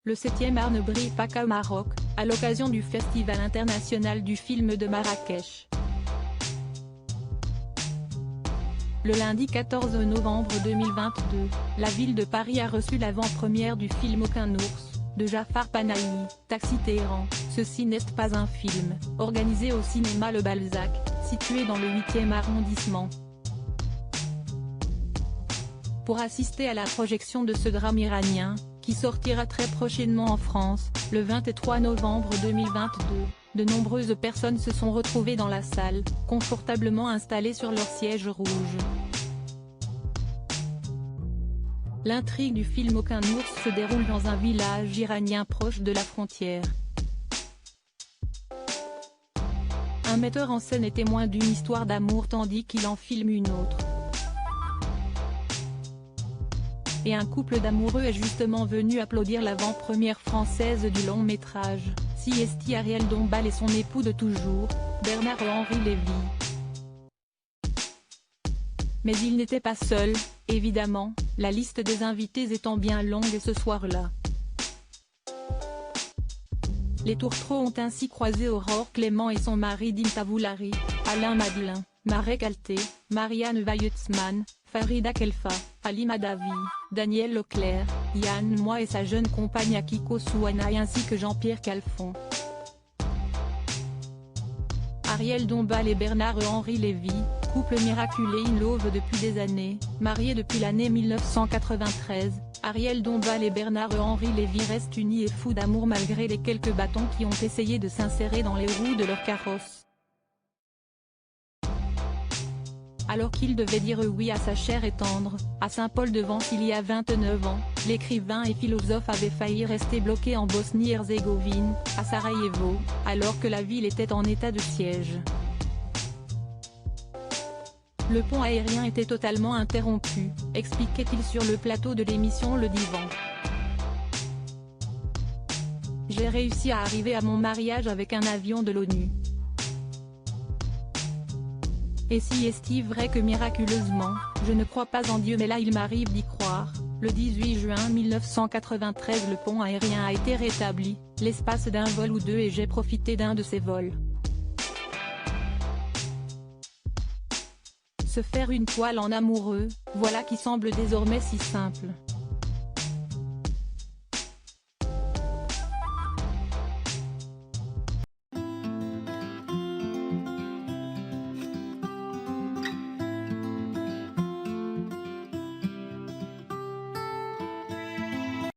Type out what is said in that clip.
Le 7e art ne brille pas qu'au Maroc, à l'occasion du Festival international du film de Marrakech. Le lundi 14 novembre 2022, la ville de Paris a reçu l'avant-première du film Aucun ours, de Jafar Panahi, Taxi Téhéran. Ceci n'est pas un film, organisé au cinéma Le Balzac, situé dans le 8e arrondissement. Pour assister à la projection de ce drame iranien, qui sortira très prochainement en France, le 23 novembre 2022, de nombreuses personnes se sont retrouvées dans la salle, confortablement installées sur leurs sièges rouges. L'intrigue du film Aucun ours se déroule dans un village iranien proche de la frontière. Un metteur en scène est témoin d'une histoire d'amour tandis qu'il en filme une autre. Et un couple d'amoureux est justement venu applaudir l'avant-première française du long-métrage, Siesti. Ariel Dombal et son époux de toujours, Bernard-Henri Lévy. Mais il n'était pas seul, évidemment, la liste des invités étant bien longue ce soir-là. Les tourtereaux ont ainsi croisé Aurore Clément et son mari Dim Tavoulari, Alain Madelin, Marek Alté, Marianne Weitzman, Farida Khelfa, Ali Madavi, Daniel Leclerc, Yann Moix et sa jeune compagne Akiko Souanaï ainsi que Jean-Pierre Calfon. Ariel Dombal et Bernard-Henri Lévy, couple miraculé in love depuis des années, mariés depuis l'année 1993, Ariel Dombal et Bernard-Henri Lévy restent unis et fous d'amour malgré les quelques bâtons qui ont essayé de s'insérer dans les roues de leur carrosse. Alors qu'il devait dire oui à sa chère et tendre, à Saint-Paul-de-Vence il y a 29 ans, l'écrivain et philosophe avait failli rester bloqué en Bosnie-Herzégovine, à Sarajevo, alors que la ville était en état de siège. Le pont aérien était totalement interrompu, expliquait-il sur le plateau de l'émission Le Divan. J'ai réussi à arriver à mon mariage avec un avion de l'ONU. Et si est-il vrai que miraculeusement, je ne crois pas en Dieu mais là il m'arrive d'y croire, le 18 juin 1993 le pont aérien a été rétabli, l'espace d'un vol ou deux et j'ai profité d'un de ces vols. Se faire une toile en amoureux, voilà qui semble désormais si simple.